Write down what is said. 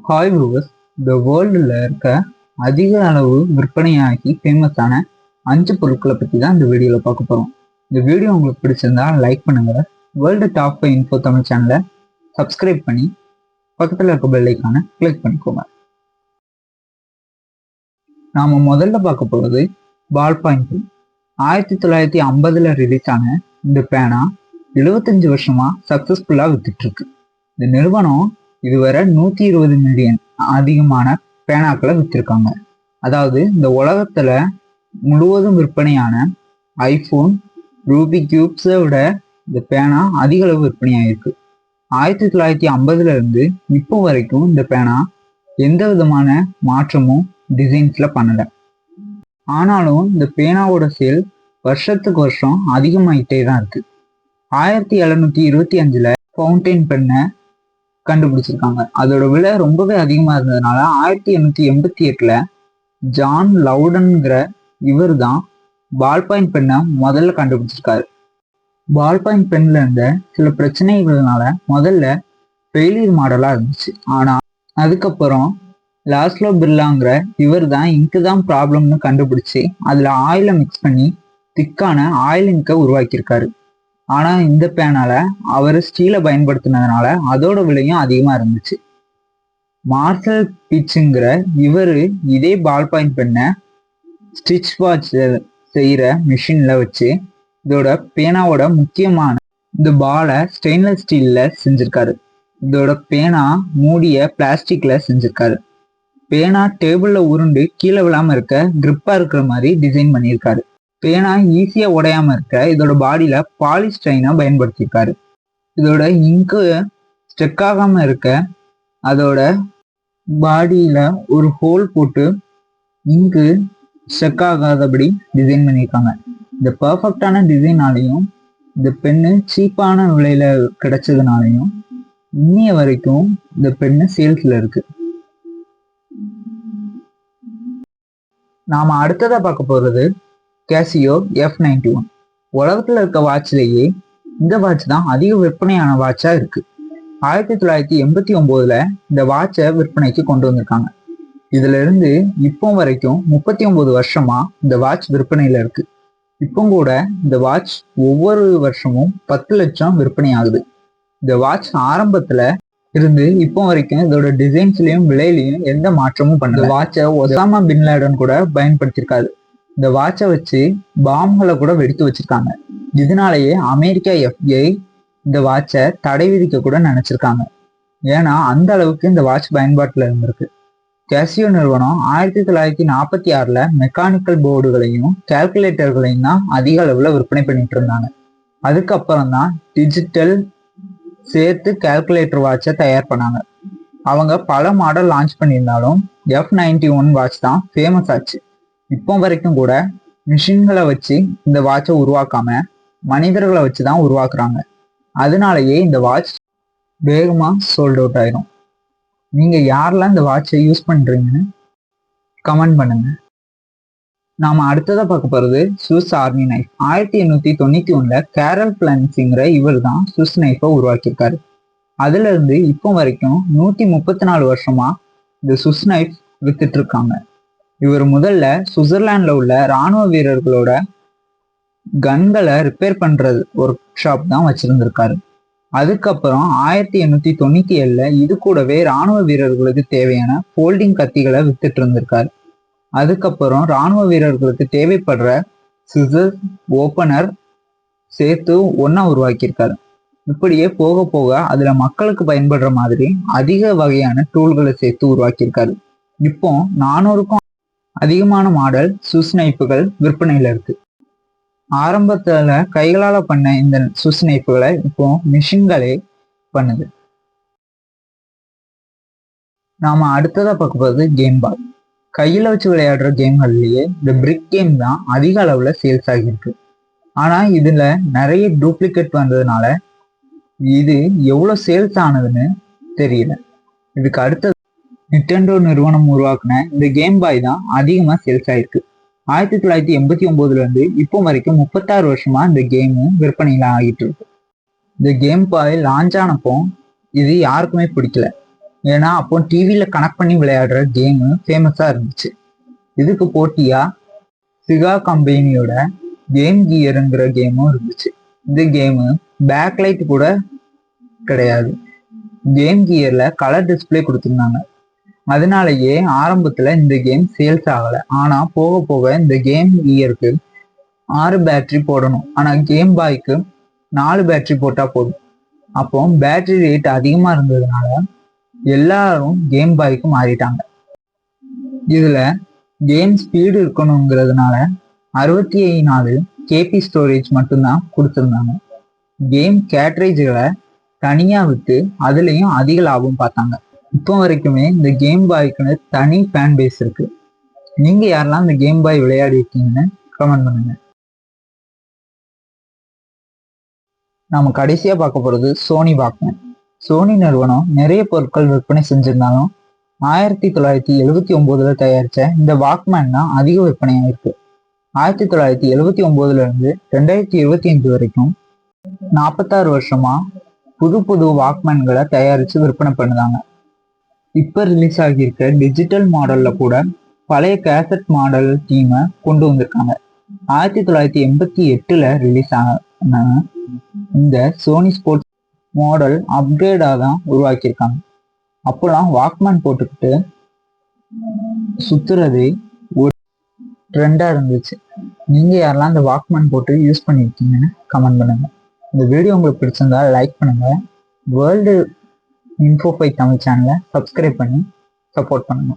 Hi viewers, இந்த வேர்ல்டில் இருக்க அதிக அளவு விற்பனையாகி ஃபேமஸான 5 பொருட்களை பற்றி தான் இந்த வீடியோவில் பார்க்க போகிறோம். இந்த வீடியோ உங்களுக்கு பிடிச்சிருந்தா லைக் பண்ணுங்கள். வேர்ல்டு டாப் 5 இன்ஃபோ தமிழ் சேனலை சப்ஸ்கிரைப் பண்ணி பக்கத்தில் இருக்க பெல் ஐக்கானை கிளிக் பண்ணிக்கோங்க. நாம் முதல்ல பார்க்க போகிறது பால் பாயிண்ட் பென். 1950 ரிலீஸ் ஆன இந்த பேனா 75 வருஷமாக சக்ஸஸ்ஃபுல்லாக வித்துட்ருக்கு. இந்த நிறுவனம் இதுவரை 120 மில்லியன் அதிகமான பேனாக்களை வித்திருக்காங்க. அதாவது இந்த உலகத்துல முழுவதும் விற்பனையான ஐபோன், ரூபி கியூப்ஸை விட இந்த பேனா அதிக அளவு விற்பனையாயிருக்கு. 1950 இருந்து இப்போ வரைக்கும் இந்த பேனா எந்த விதமான மாற்றமும் டிசைன்ஸ்ல பண்ணல. ஆனாலும் இந்த பேனாவோட சேல் வருஷத்துக்கு வருஷம் அதிகமாயிட்டே தான் இருக்கு. 1725 ஃபவுண்டைன் பென்னை கண்டுபிடிச்சிருக்காங்க. அதோட விலை ரொம்பவே அதிகமா இருந்ததுனால 1888 ஜான் லவுடன்கிற இவர் தான் பால் பாயிண்ட் பெண்ணை முதல்ல கண்டுபிடிச்சிருக்காரு. பால் பாயிண்ட் பென்ல இருந்த சில பிரச்சனைகள்னால முதல்ல ஃபெயிலியர் மாடலா இருந்துச்சு. ஆனா அதுக்கப்புறம் லாஸ்லோ பிர்லாங்கிற இவர் தான் இங்கு தான் ப்ராப்ளம்னு கண்டுபிடிச்சு அதுல ஆயிலை மிக்ஸ் பண்ணி திக்கான ஆயில் இங்கை உருவாக்கியிருக்காரு. ஆனா இந்த பேனால அவர் ஸ்டீலை பயன்படுத்தினதுனால அதோட விலையும் அதிகமா இருந்துச்சு. மார்சல் பிச்சுங்கிற இவரு இதே பால் பாயிண்ட் பெண்ணை ஸ்டிச் வாட்ச் செய்யற மிஷின்ல வச்சு இதோட பேனாவோட முக்கியமான இந்த பாலை ஸ்டெயின்லெஸ் ஸ்டீல்ல செஞ்சிருக்காரு. இதோட பேனா மூடிய பிளாஸ்டிக்ல செஞ்சிருக்காரு. பேனா டேபிள்ல உருண்டு கீழே விழாம இருக்க கிரிப்பா இருக்கிற மாதிரி டிசைன் பண்ணியிருக்காரு. பேனா ஈஸியா உடையாம இருக்க இதோட பாடியில பாலிஸ்டைனை பயன்படுத்தியிருக்காரு. இதோட இங்கு ஸ்டெக் ஆகாம இருக்க அதோட பாடியில ஒரு ஹோல் போட்டு இங்கு ஸ்டெக் ஆகாதபடி டிசைன் பண்ணியிருக்காங்க. இந்த பர்ஃபெக்டான டிசைனாலையும் இந்த பெண்ணு சீப்பான விலையில கிடைச்சதுனாலையும் இன்னைய வரைக்கும் இந்த பெண்ணு சேல்ஸ்ல இருக்கு. நாம அடுத்ததா பார்க்க போறது கேசியோ F91. உலகத்துல இருக்க வாட்ச்லேயே இந்த வாட்ச் தான் அதிக விற்பனையான வாட்சா இருக்கு. 1989 இந்த வாட்சை விற்பனைக்கு கொண்டு வந்திருக்காங்க. இதுல இருந்து இப்போ வரைக்கும் 39 வருஷமா இந்த வாட்ச் விற்பனையில இருக்கு. இப்போ கூட இந்த வாட்ச் ஒவ்வொரு வருஷமும் 10 லட்சம் விற்பனை ஆகுது. இந்த வாட்ச் ஆரம்பத்துல இருந்து இப்போ வரைக்கும் இதோட டிசைன்ஸ்லயும் விலையிலையும் எந்த மாற்றமும் பண்ணல. வாட்சை ஒசாமா பின் லேடன் கூட பயன்படுத்தியிருக்காரு. இந்த வாட்சை வச்சு பாம்களை கூட வெடித்து வச்சிருக்காங்க. இதனாலேயே அமெரிக்கா FBI இந்த வாட்சை தடை விதிக்க கூட நினைச்சிருக்காங்க. ஏன்னா அந்த அளவுக்கு இந்த வாட்ச் பயன்பாட்டுல இருந்திருக்கு. கேசியோ நிறுவனம் 1946 மெக்கானிக்கல் போர்டுகளையும் கால்குலேட்டர்களையும் தான் அதிக அளவுல விற்பனை பண்ணிட்டு இருந்தாங்க. அதுக்கப்புறம் தான் டிஜிட்டல் சேர்த்து கால்குலேட்டர் வாட்சை தயார் பண்ணாங்க. அவங்க பல மாடல் லான்ச் பண்ணியிருந்தாலும் F91 வாட்ச் தான் ஃபேமஸ் ஆச்சு. இப்போ வரைக்கும் கூட மிஷின்களை வச்சு இந்த வாட்சை உருவாக்காம மனிதர்களை வச்சு தான் உருவாக்குறாங்க. அதனாலயே இந்த வாட்ச் வேகமா சோல்ட் அவுட் ஆயிரும். நீங்க யாரெல்லாம் இந்த வாட்சை யூஸ் பண்றீங்கன்னு கமெண்ட் பண்ணுங்க. நாம அடுத்ததா பார்க்க போறது சுவிஸ் ஆர்மி நைஃப். 1891 கேரல் பிளான்சிங்கிற இவர் தான் சுவிஸ் நைஃபை உருவாக்கியிருக்காரு. அதுல இருந்து இப்போ வரைக்கும் 134 வருஷமா இந்த சுவிஸ் நைஃப் வித்துட்டு இருக்காங்க. இவர் முதல்ல சுவிட்சர்லாந்துல உள்ள இராணுவ வீரர்களோட கன்களை ரிப்பேர் பண்றது ஒர்க் ஷாப் தான் வச்சிருந்திருக்காரு. அதுக்கப்புறம் 1897 இது கூடவே இராணுவ வீரர்களுக்கு தேவையான ஃபோல்டிங் கத்திகளை வித்துட்டு இருந்திருக்காரு. அதுக்கப்புறம் இராணுவ வீரர்களுக்கு தேவைப்படுற சிசர், ஓப்பனர் சேர்த்து ஒன்னா உருவாக்கியிருக்காரு. இப்படியே போக போக அதுல மக்களுக்கு பயன்படுற மாதிரி அதிக வகையான டூல்களை சேர்த்து உருவாக்கியிருக்காரு. இப்போ 400க்கும் அதிகமான மாடல் சுவிஸ் நைஃபுகள் விற்பனையில இருக்கு. ஆரம்பத்துல கைகளால பண்ண இந்த சுவிஸ் நைஃபுகளை இப்போ மிஷின்களே பண்ணுது. நாம அடுத்ததா பார்க்க போகிறது கேம் பாய். கையில வச்சு விளையாடுற கேம்கள்லயே இந்த பிரிக் கேம் தான் அதிக அளவுல சேல்ஸ் ஆகியிருக்கு. ஆனா இதுல நிறைய டூப்ளிகேட் வந்ததுனால இது எவ்வளவு சேல்ஸ் ஆனதுன்னு தெரியல. இதுக்கு அடுத்தது நிண்டெண்டோ நிறுவனம் உருவாக்குன இந்த கேம் பாய் தான் அதிகமா சேல்ஸ் ஆயிருக்கு. 1989 இருந்து இப்போ வரைக்கும் 36 வருஷமா இந்த கேமும் விற்பனையில ஆகிட்டு இருக்கு. இந்த கேம் பாய் லான்ச் ஆனப்போ இது யாருக்குமே பிடிக்கல. ஏன்னா அப்போ டிவியில கனெக்ட் பண்ணி விளையாடுற கேமு ஃபேமஸா இருந்துச்சு. இதுக்கு போட்டியா சிகா கம்பெனியோட கேம் கியருங்கிற கேமும் இருந்துச்சு. இந்த கேமு பேக்லைட் கூட கிடையாது. கேம் கியர்ல கலர் டிஸ்பிளே கொடுத்துருந்தாங்க. அதனாலயே ஆரம்பத்துல இந்த கேம் சேல்ஸ் ஆகல. ஆனா போக போக இந்த கேம் கியருக்கு 6 பேட்டரி போடணும். ஆனா கேம் பாய்க்கு 4 பேட்டரி போட்டா போதும். அப்போ பேட்டரி ரேட் அதிகமா இருந்ததுனால எல்லாரும் கேம் பாய்க்கு மாறிட்டாங்க. இதுல கேம் ஸ்பீடு இருக்கணுங்கிறதுனால 64 கேபி ஸ்டோரேஜ் மட்டும்தான் கொடுத்துருந்தாங்க. கேம் கேட்ரேஜ்களை தனியா விட்டு அதுலயும் அதிக லாபம் பார்த்தாங்க. இப்போ வரைக்குமே இந்த கேம் பாய்க்குன்னு தனி ஃபேன் பேஸ் இருக்கு. நீங்க யாரெல்லாம் இந்த கேம் பாய் விளையாடி இருக்கீங்கன்னு கமெண்ட் பண்ணுங்க. நாம கடைசியா பார்க்க போறது சோனி வாக்மேன். சோனி நிறுவனம் நிறைய பொருட்கள் விற்பனை செஞ்சிருந்தாலும் 1979 தயாரிச்ச இந்த வாக்மேன் தான் அதிக விற்பனையா இருக்கு. 1979 இருந்து 2025 வரைக்கும் 46 வருஷமா புது வாக்மேன்களை தயாரிச்சு விற்பனை பண்ணுதாங்க. இப்ப ரிலீஸ் ஆகியிருக்க டிஜிட்டல் மாடல்ல கூட பழைய கேசட் மாடல் தீமை கொண்டு வந்திருக்காங்க. 1988 ரிலீஸ் ஆன இந்த சோனி ஸ்போர்ட்ஸ் மாடல் அப்கிரேடா தான் உருவாக்கியிருக்காங்க. அப்போலாம் வாக்மேன் போட்டுக்கிட்டு சுத்துறதே ஒரு ட்ரெண்டா இருந்துச்சு. நீங்க யாரெல்லாம் இந்த வாக்மேன் போட்டு யூஸ் பண்ணிருக்கீங்கன்னு கமெண்ட் பண்ணுங்க. இந்த வீடியோ உங்களுக்கு பிடிச்சிருந்தா லைக் பண்ணுங்க. வேர்ல்டு இன்ஃபோ 5 தமிழ் சேனலை சப்ஸ்கிரைப் பண்ணி சப்போர்ட் பண்ணுங்க.